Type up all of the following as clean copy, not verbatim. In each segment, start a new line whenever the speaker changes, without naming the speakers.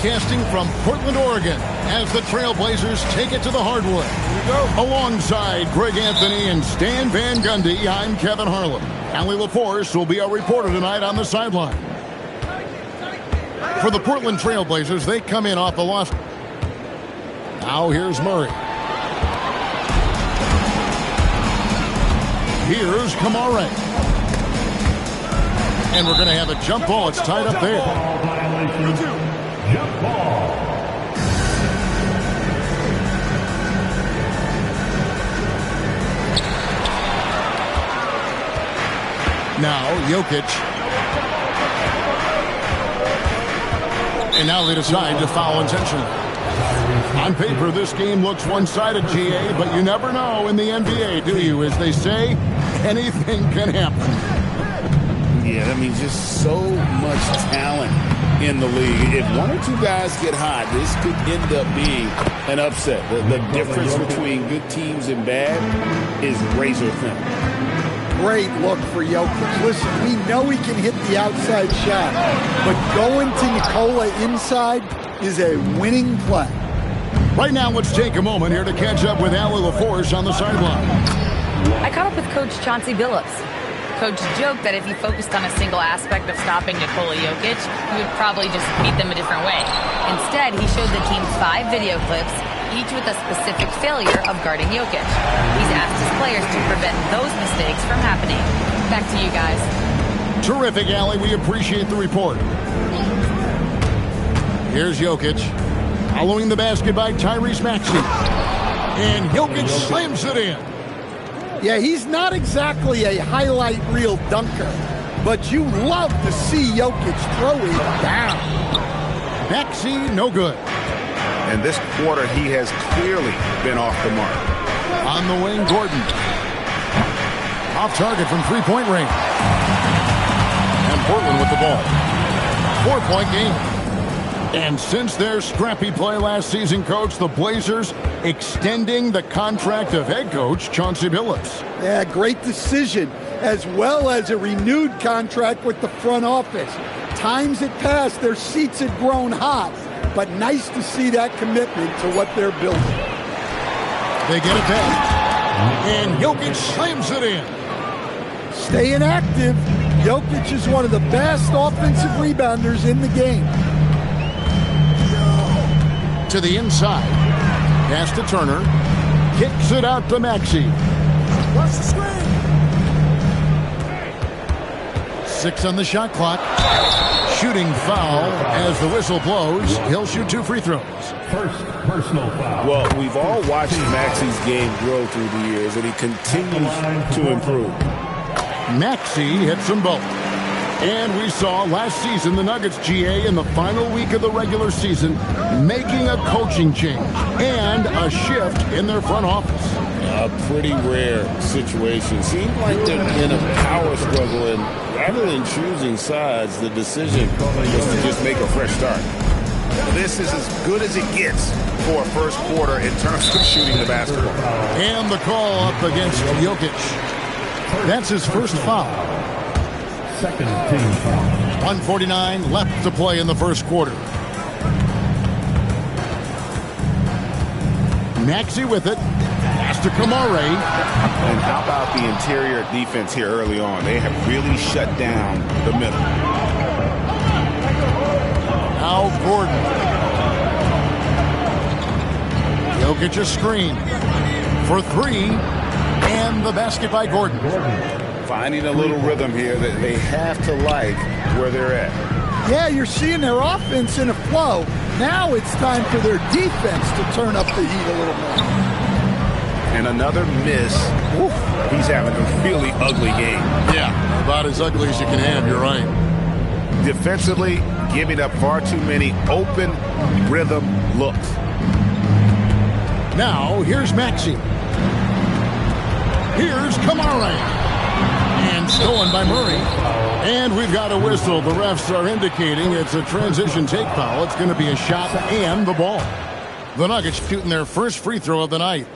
broadcasting from Portland, Oregon, as the Trailblazers take it to the hardwood. Alongside Greg Anthony and Stan Van Gundy, I'm Kevin Harlan. Allie LaForce will be our reporter tonight on the sideline. For the Portland Trailblazers, they come in off the loss. Now here's Murray. Here's Kamara. And we're going to have a jump ball. It's tied up there.
Jump ball.
Now Jokic. And now they decide to foul intentionally. On paper, this game looks one-sided, GA, but you never know in the NBA, do you? As they say, anything can happen.
Yeah, that means just so much talent in the league. If one or two guys get hot, this could end up being an upset. The difference between good teams and bad is razor thin.
Great look for Jokic. Listen, we know he can hit the outside shot, but going to Nikola inside is a winning play.
Right now, let's take a moment here to catch up with Allie LaForce on the sideline.
I caught up with Coach Chauncey Billups. Coach joked that if he focused on a single aspect of stopping Nikola Jokic, he would probably just beat them a different way. Instead, he showed the team 5 video clips, each with a specific failure of guarding Jokic. He's asked his players to prevent those mistakes from happening. Back to you guys.
Terrific, Allie. We appreciate the report. Here's Jokic. Following the basket by Tyrese Maxey. And Jokic slams it in.
Yeah, he's not exactly a highlight reel dunker, but you love to see Jokic throw it down.
Maxey, no good.
And this quarter, he has clearly been off the mark.
On the wing, Gordon. Off target from three-point range. And Portland with the ball. 4-point game. And since their scrappy play last season, Coach, the Blazers extending the contract of head coach Chauncey Billups.
Yeah, great decision, as well as a renewed contract with the front office. Times had passed, their seats had grown hot, but nice to see that commitment to what they're building.
They get it back. And Jokic slams it in.
Staying active, Jokic is one of the best offensive rebounders in the game.
To the inside. Pass to Turner. Kicks it out to Maxey.
Watch the screen.
6 on the shot clock. Shooting foul as the whistle blows. He'll shoot 2 free throws.
First personal foul.
Well, we've all watched Maxey's game grow through the years, and he continues to improve.
Maxey hits them both. And we saw last season the Nuggets, GA, in the final week of the regular season, making a coaching change and a shift in their front office.
A pretty rare situation. Seems like they're in a power struggle, and rather than choosing sides, the decision was to just make a fresh start. This is as good as it gets for a first quarter in terms of shooting the basketball.
And the call up against Jokic. That's his first foul.
Second team foul.
1:49 left to play in the first quarter. Maxey with it. Pass to Kamara.
And how about the interior defense here early on? They have really shut down the middle.
Now Gordon. Jokic a screen for 3. And the basket by Gordon.
Finding a little rhythm here that they have to like where they're at.
Yeah, you're seeing their offense in a flow. Now it's time for their defense to turn up the heat a little more.
And another miss. Oof, he's having a really ugly game.
Yeah, about as ugly as you can have, you're right.
Defensively, giving up far too many open rhythm looks.
Now, here's Maxey. Here's Kamara. And stolen by Murray. And we've got a whistle. The refs are indicating it's a transition take foul. It's going to be a shot and the ball. The Nuggets shooting their first free throw of the night.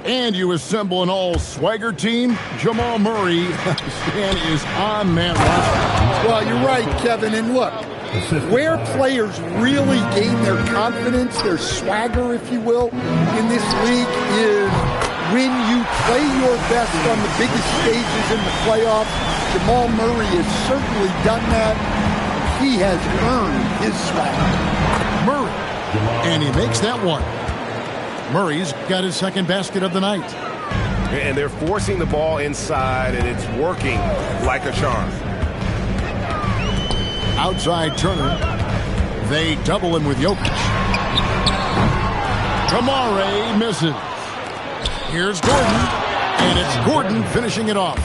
And you assemble an all-swagger team. Jamal Murray is on that roster.
Well, you're right, Kevin. And look, Where players really gain their confidence, their swagger, if you will, in this league is when you play your best on the biggest stages in the playoffs. Jamal Murray has certainly done that. He has earned his swagger.
Murray, and he makes that one. Murray's got his second basket of the night.
And they're forcing the ball inside, and it's working like a charm.
Outside Turner. They double him with Jokic. Kamare misses. Here's Gordon, and it's Gordon finishing it off.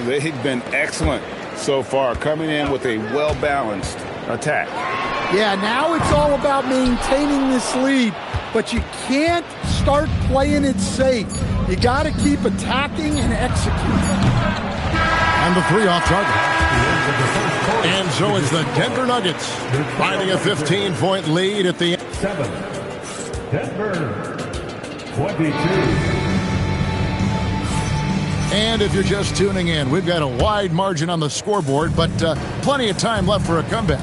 They've been excellent so far, coming in with a well-balanced attack.
Yeah, now it's all about maintaining this lead, but you can't start playing it safe. You got to keep attacking and executing.
And the three off target. And so it's the Denver Nuggets finding a 15-point lead at the end.
7. Denver 22.
And if you're just tuning in, we've got a wide margin on the scoreboard, but plenty of time left for a comeback.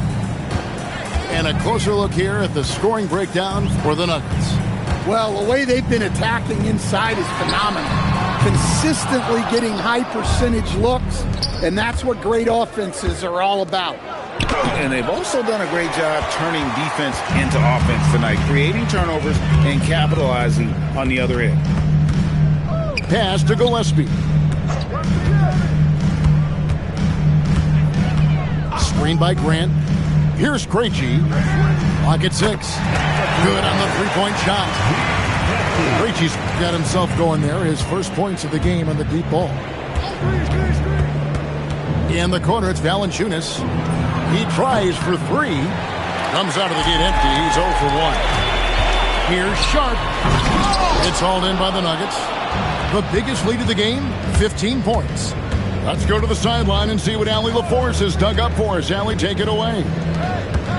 And a closer look here at the scoring breakdown for the Nuggets.
Well, the way they've been attacking inside is phenomenal. Consistently getting high percentage looks, and that's what great offenses are all about.
And they've also done a great job turning defense into offense tonight, creating turnovers and capitalizing on the other end.
Pass to Gillespie. Screen by Grant. Here's Krejci. Lock at 6. Good on the three-point shot. Krejci's got himself going there. His first points of the game on the deep ball. In the corner, it's Valanciunas. He tries for 3. Comes out of the gate empty. He's 0 for 1. Here's Sharp. It's hauled in by the Nuggets. The biggest lead of the game, 15 points. Let's go to the sideline and see what Allie LaForce has dug up for us. Allie, take it away.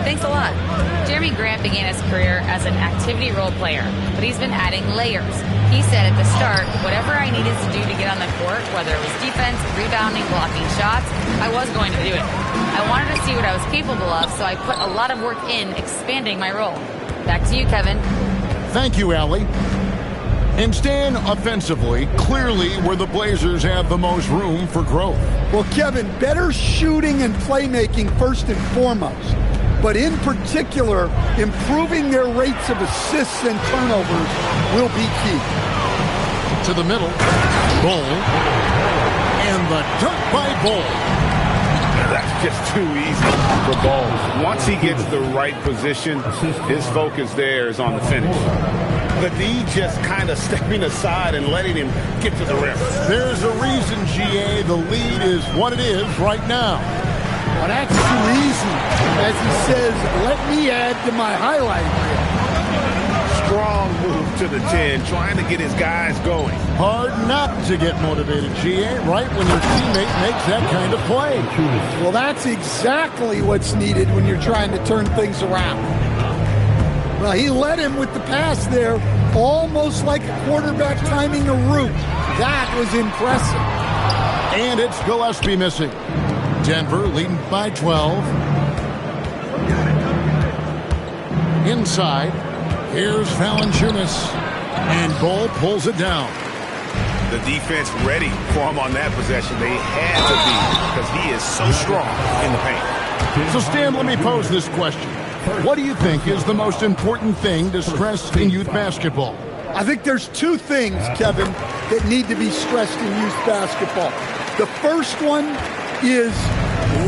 Thanks a lot. Jeremy Grant began his career as an activity role player, but he's been adding layers. He said at the start, whatever I needed to do to get on the court, whether it was defense, rebounding, blocking shots, I was going to do it. I wanted to see what I was capable of, so I put a lot of work in expanding my role. Back to you, Kevin.
Thank you, Allie. And Stan, offensively, clearly where the Blazers have the most room for growth.
Well, Kevin, better shooting and playmaking first and foremost. But in particular, improving their rates of assists and turnovers will be key.
To the middle, Bull, and the dunk by Bull.
That's just too easy for Ball. Once he gets the right position, his focus there is on the finish. The D just kind of stepping aside and letting him get to the rim.
There's a reason, GA, the lead is what it is right now.
Well, that's too easy. As he says, let me add to my highlight reel.
Strong move to the 10, trying to get his guys going.
Hard not to get motivated, GA, right when your teammate makes that kind of play.
Well, that's exactly what's needed when you're trying to turn things around. Well, he led him with the pass there, almost like a quarterback timing a route. That was impressive.
And it's Gillespie missing. Denver leading by 12. Inside, here's Valanciunas. And Bull pulls it down.
The defense ready for him on that possession. They had to be, because he is so strong in the paint.
So, Stan, let me pose this question. What do you think is the most important thing to stress in youth basketball?
I think there's 2 things, Kevin, that need to be stressed in youth basketball. The first one is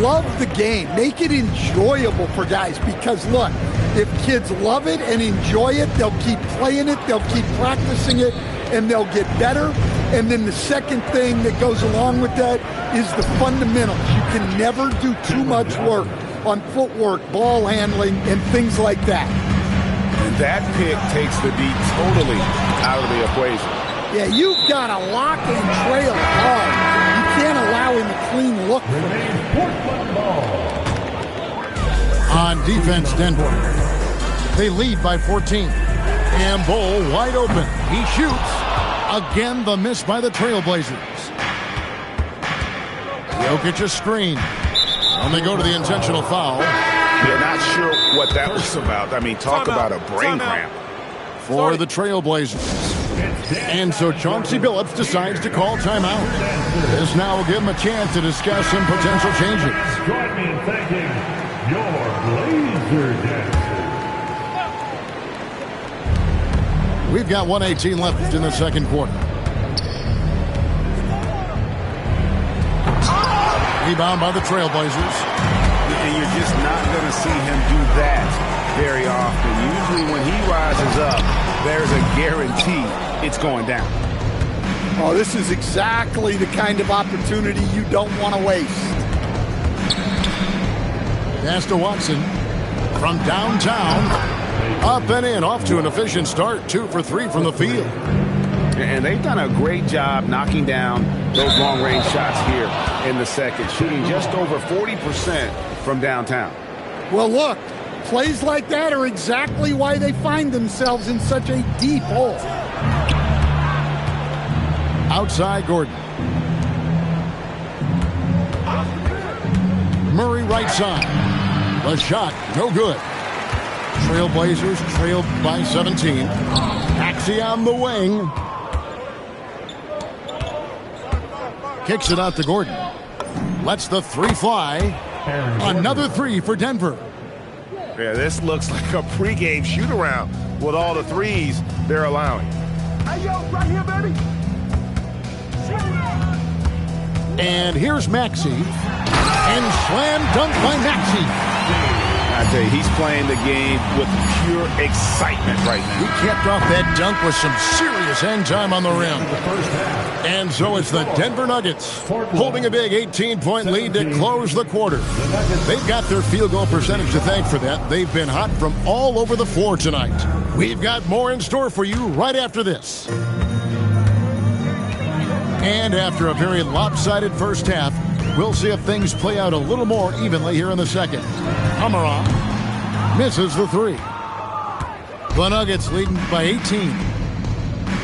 love the game. Make it enjoyable for guys, because, look, if kids love it and enjoy it, they'll keep playing it, they'll keep practicing it, and they'll get better. And then the second thing that goes along with that is the fundamentals. You can never do too much work on footwork, ball handling, and things like that.
And that pick takes the D totally out of the equation.
Yeah, you've got to lock and trail hard. You can't allow him a clean look for him.
On defense, Denver. They lead by 14. And Bull wide open. He shoots. Again, the miss by the Trailblazers. Jokic a screen. And they go to the intentional foul.
Yeah, not sure what that was about. I mean, talk about a brain cramp.
For the Trailblazers. And so Chauncey Billups decides to call timeout. This now will give him a chance to discuss some potential changes.
Join me in thanking your Blazer dancers.
We've got 1:18 left in the second quarter. Rebound by the Trailblazers.
And you're just not going to see him do that very often. Usually when he rises up, there's a guarantee it's going down.
Oh, this is exactly the kind of opportunity you don't want to waste.
Pass to Watson from downtown. Up and in, off to an efficient start. 2 for 3 from the field.
And they've done a great job knocking down those long-range shots here in the second, shooting just over 40% from downtown.
Well, look, plays like that are exactly why they find themselves in such a deep hole.
Outside Gordon. Murray right side. The shot, no good. Trailblazers trailed by 17. Maxey on the wing. Kicks it out to Gordon. Lets the 3 fly. Another 3 for Denver.
Yeah, this looks like a pregame shoot-around with all the threes they're allowing.
Hey, yo, right here, baby.
And here's Maxey. And slam dunk by Maxey.
I tell you, he's playing the game with pure excitement right
He
now.
kept off that dunk with some serious hang time on the rim. And so it's the Denver Nuggets holding a big 18-point lead to close the quarter. They've got their field goal percentage to thank for that. They've been hot from all over the floor tonight. We've got more in store for you right after this. And after a very lopsided first half, we'll see if things play out a little more evenly here in the second. Amara misses the 3. The Nuggets leading by 18.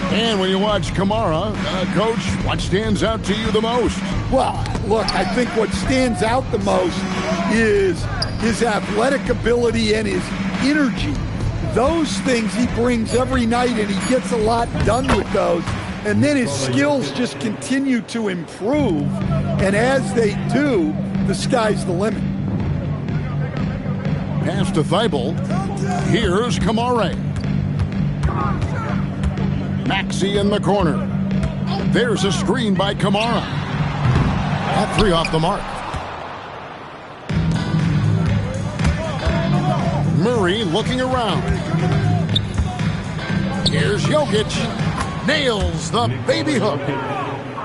And when you watch Kamara, Coach, what stands out to you the most?
Well, look, I think what stands out the most is his athletic ability and his energy. Those things he brings every night, and he gets a lot done with those. And then his skills just continue to improve. And as they do, the sky's the limit.
Pass to Thibault. Here's Kamara. Maxey in the corner. There's a screen by Kamara. That 3 off the mark. Murray looking around. Here's Jokic. Nails the baby hook.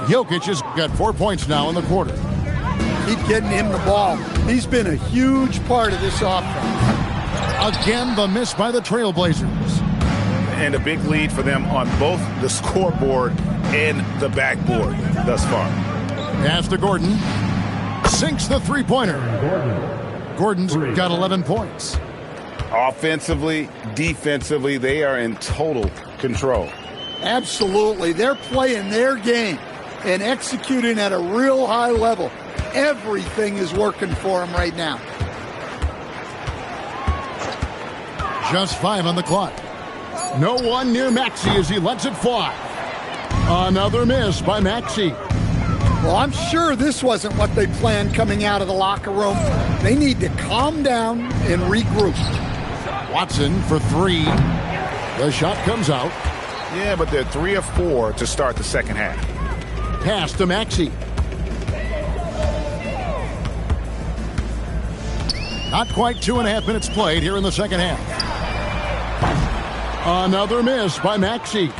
Jokic has got 4 points now in the quarter.
Keep getting him the ball. He's been a huge part of this offense.
Again, the miss by the Trailblazers.
And a big lead for them on both the scoreboard and the backboard thus far.
Pass to Gordon. Sinks the 3-pointer. Gordon's got 11 points.
Offensively, defensively, they are in total control.
Absolutely. They're playing their game and executing at a real high level. Everything is working for them right now.
Just 5 on the clock. No one near Maxey as he lets it fly. Another miss by Maxey.
Well, I'm sure this wasn't what they planned coming out of the locker room. They need to calm down and regroup.
Watson for 3. The shot comes out.
Yeah, but they're 3 of 4 to start the second half.
Pass to Maxey. Not quite 2.5 minutes played here in the second half. Another miss by Maxey.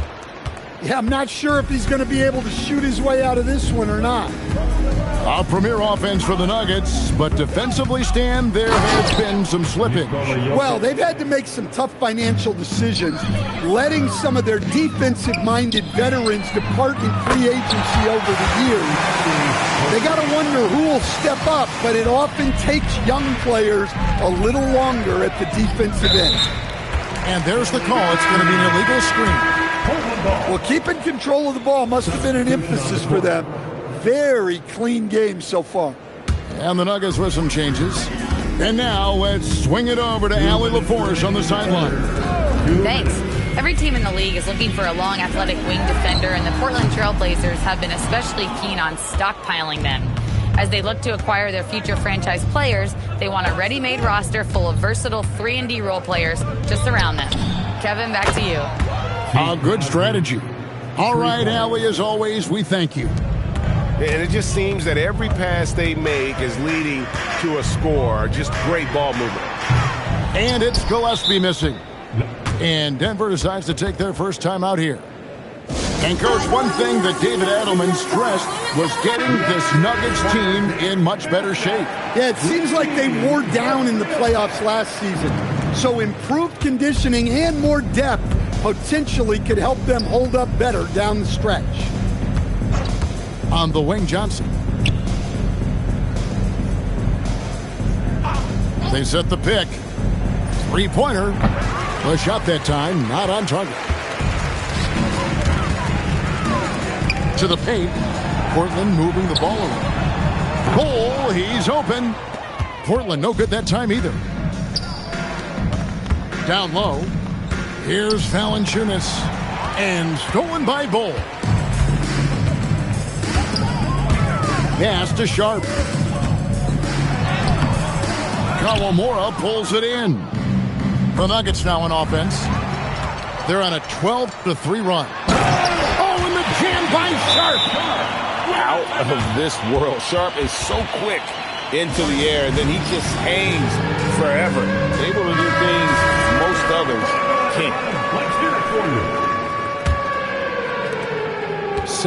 Yeah, I'm not sure if he's going to be able to shoot his way out of this one or not.
A premier offense for the Nuggets, but defensively, Stan, there has been some slippage.
Well, they've had to make some tough financial decisions, letting some of their defensive-minded veterans depart in free agency over the years. They got to wonder who will step up, but it often takes young players a little longer at the defensive end.
And there's the call. It's going to be an illegal screen.
Well, keeping control of the ball must have been an emphasis for them. Very clean game so far.
And the Nuggets with some changes. And now let's swing it over to Allie LaForce on the sideline.
Thanks. Every team in the league is looking for a long, athletic wing defender, and the Portland Trail Blazers have been especially keen on stockpiling them. As they look to acquire their future franchise players, they want a ready-made roster full of versatile 3-and-D role players to surround them. Kevin, back to you.
A good strategy. All right, Allie, as always, we thank you.
And it just seems that every pass they make is leading to a score. Just great ball movement.
And it's Gillespie missing. And Denver decides to take their first time out here. And, Coach, one thing that David Adelman stressed was getting this Nuggets team in much better shape.
Yeah, it seems like they wore down in the playoffs last season. So improved conditioning and more depth potentially could help them hold up better down the stretch.
On the wing, Johnson. They set the pick. Three-pointer. A shot that time, not on target. To the paint. Portland moving the ball around. Cole, he's open. Portland no good that time either. Down low. Here's Valanciunas. And stolen by Bull. Pass to Sharp. Kawamura pulls it in. The Nuggets now on offense. They're on a 12-3 run. Oh, and the jam by Sharp.
Out of this world. Sharp is so quick into the air, and then he just hangs forever. Able to do things most others can't.
Let's hear it for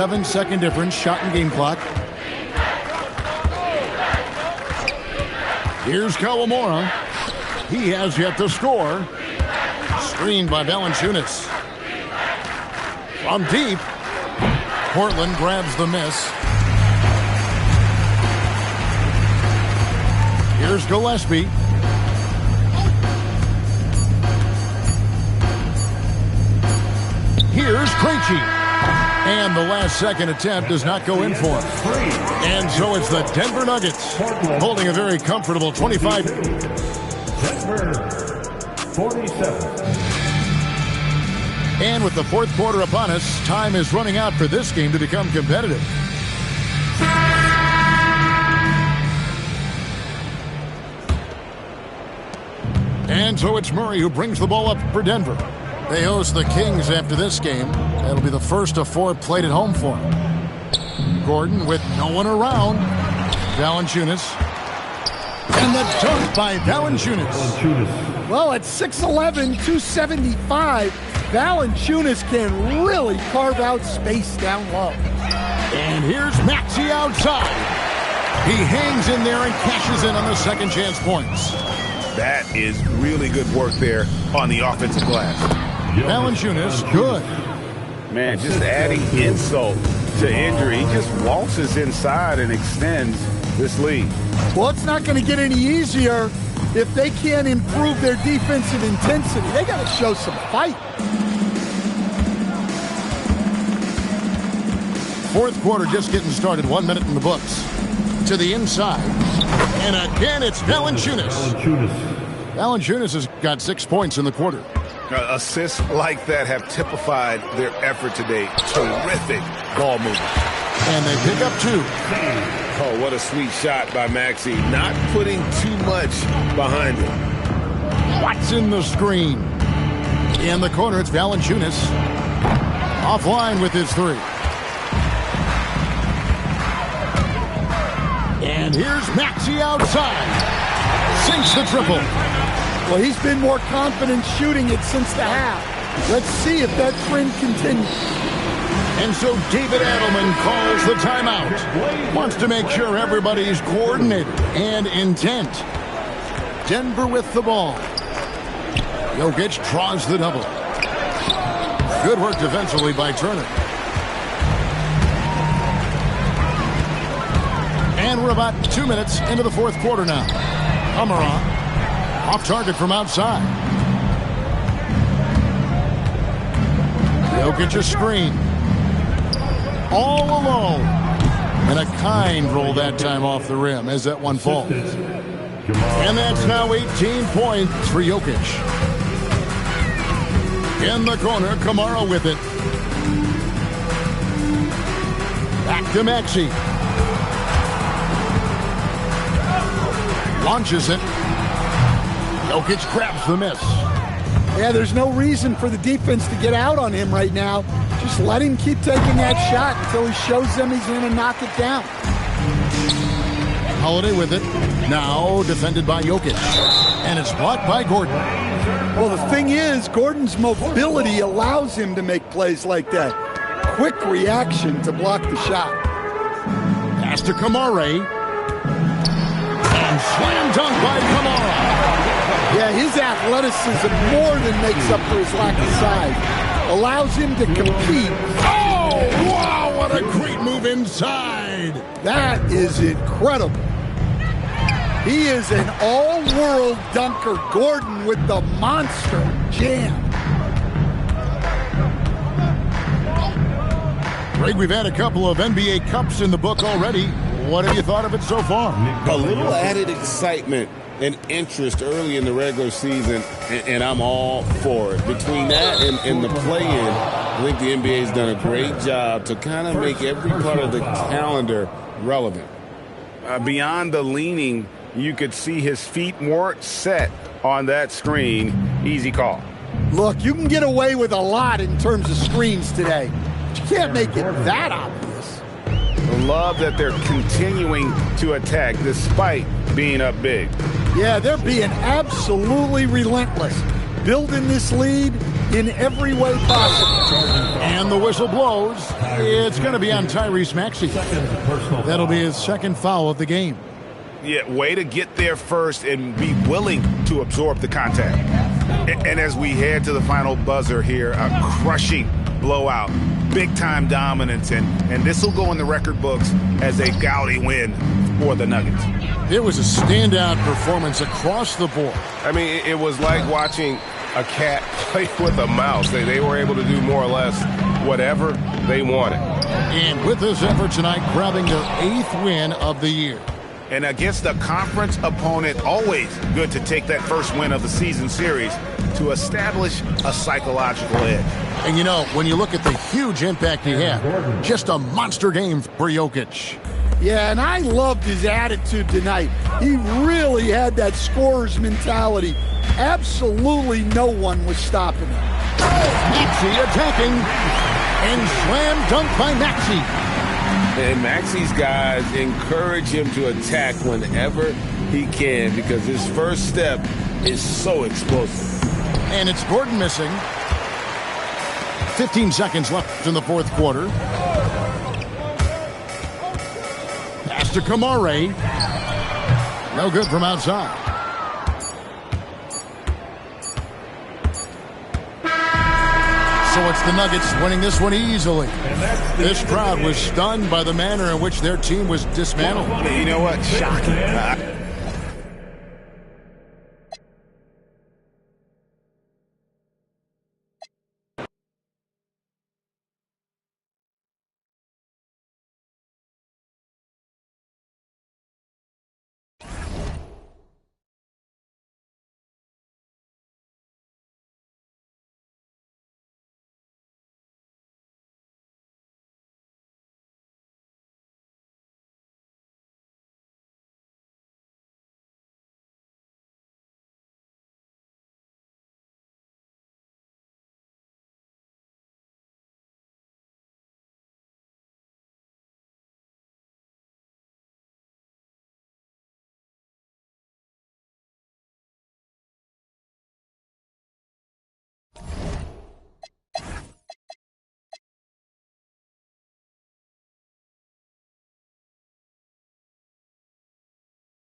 you.
7-second difference, shot and game clock. Here's Kawamura. He has yet to score. Screened by Valanciunas. From deep. Portland grabs the miss. Here's Gillespie. Here's Krejci. And the last second attempt does not go in for him. And so it's the Denver Nuggets holding a very comfortable 25.
Denver, 47.
And with the fourth quarter upon us, time is running out for this game to become competitive. And so it's Murray who brings the ball up for Denver. They host the Kings after this game. That'll be the first of 4 played at home for them. Gordon with no one around. Valanciunas. And the dunk by Valanciunas.
Well, at 6'11", 275, Valanciunas can really carve out space down low.
And here's Maxey outside. He hangs in there and cashes in on the second chance points.
That is really good work there on the offensive glass.
Valanciunas, good.
Man, just adding insult to injury. He just waltzes inside and extends this lead.
Well, it's not going to get any easier if they can't improve their defensive intensity. They got to show some fight.
Fourth quarter just getting started. 1 minute in the books. To the inside. And again, it's Valanciunas. Valanciunas has got 6 points in the quarter.
Assists like that have typified their effort today. Terrific ball movement.
And they pick up 2.
Oh, what a sweet shot by Maxey. Not putting too much behind him.
Watson the screen. In the corner, it's Valanciunas. Offline with his 3. And here's Maxey outside. Sinks the triple.
Well, he's been more confident shooting it since the half. Let's see if that trend continues.
And so David Adelman calls the timeout. Wants to make sure everybody's coordinated and intent. Denver with the ball. Jokic draws the double. Good work defensively by Turner. And we're about 2 minutes into the fourth quarter now. Kawamura off target from outside. Jokic a screen. All alone. And a kind roll that time off the rim as that one falls. And that's now 18 points for Jokic. In the corner, Kamara with it. Back to Maxey. Launches it. Jokic grabs the miss.
Yeah, there's no reason for the defense to get out on him right now. Just let him keep taking that shot until he shows them he's going to knock it down.
Holiday with it. Now defended by Jokic. And it's blocked by Gordon.
Well, the thing is, Gordon's mobility allows him to make plays like that. Quick reaction to block the shot.
Pass to Kamara. And slam dunk by Kamara.
Yeah, his athleticism more than makes up for his lack of size. Allows him to compete.
Oh, wow, what a great move inside.
That is incredible. He is an all-world dunker. Gordon with the monster jam.
Greg, we've had a couple of NBA Cups in the book already. What have you thought of it so far?
A little added excitement and interest early in the regular season, and I'm all for it. Between that and the play-in, I think the NBA's done a great job to kind of make every part of the calendar relevant.
Beyond the leaning, you could see his feet weren't set on that screen. Easy call.
Look, you can get away with a lot in terms of screens today. But you can't make it that obvious.
Love that they're continuing to attack despite being up big.
Yeah, they're being absolutely relentless. Building this lead in every way possible.
And the whistle blows. It's going to be on Tyrese Maxey. That'll be his second foul of the game.
Yeah, way to get there first and be willing to absorb the contact. And as we head to the final buzzer here, a crushing blowout, big-time dominance, and this will go in the record books as a gaudy win for the Nuggets.
It was a standout performance across the board.
I mean, it was like watching a cat play with a mouse. They were able to do more or less whatever they wanted.
And with this effort tonight, grabbing their 8th win of the year.
And against a conference opponent, always good to take that first win of the season series to establish a psychological edge.
And you know, when you look at the huge impact he had, just a monster game for Jokic.
Yeah, and I loved his attitude tonight. He really had that scorer's mentality. Absolutely no one was stopping him.
Maxey attacking, and slam dunk by Maxey.
And Maxey's guys encourage him to attack whenever he can because his first step is so explosive.
And it's Gordon missing. 15 seconds left in the fourth quarter. Pass to Kamara. No good from outside. So it's the Nuggets winning this one easily. This crowd was stunned by the manner in which their team was dismantled.
You know what? Shocking.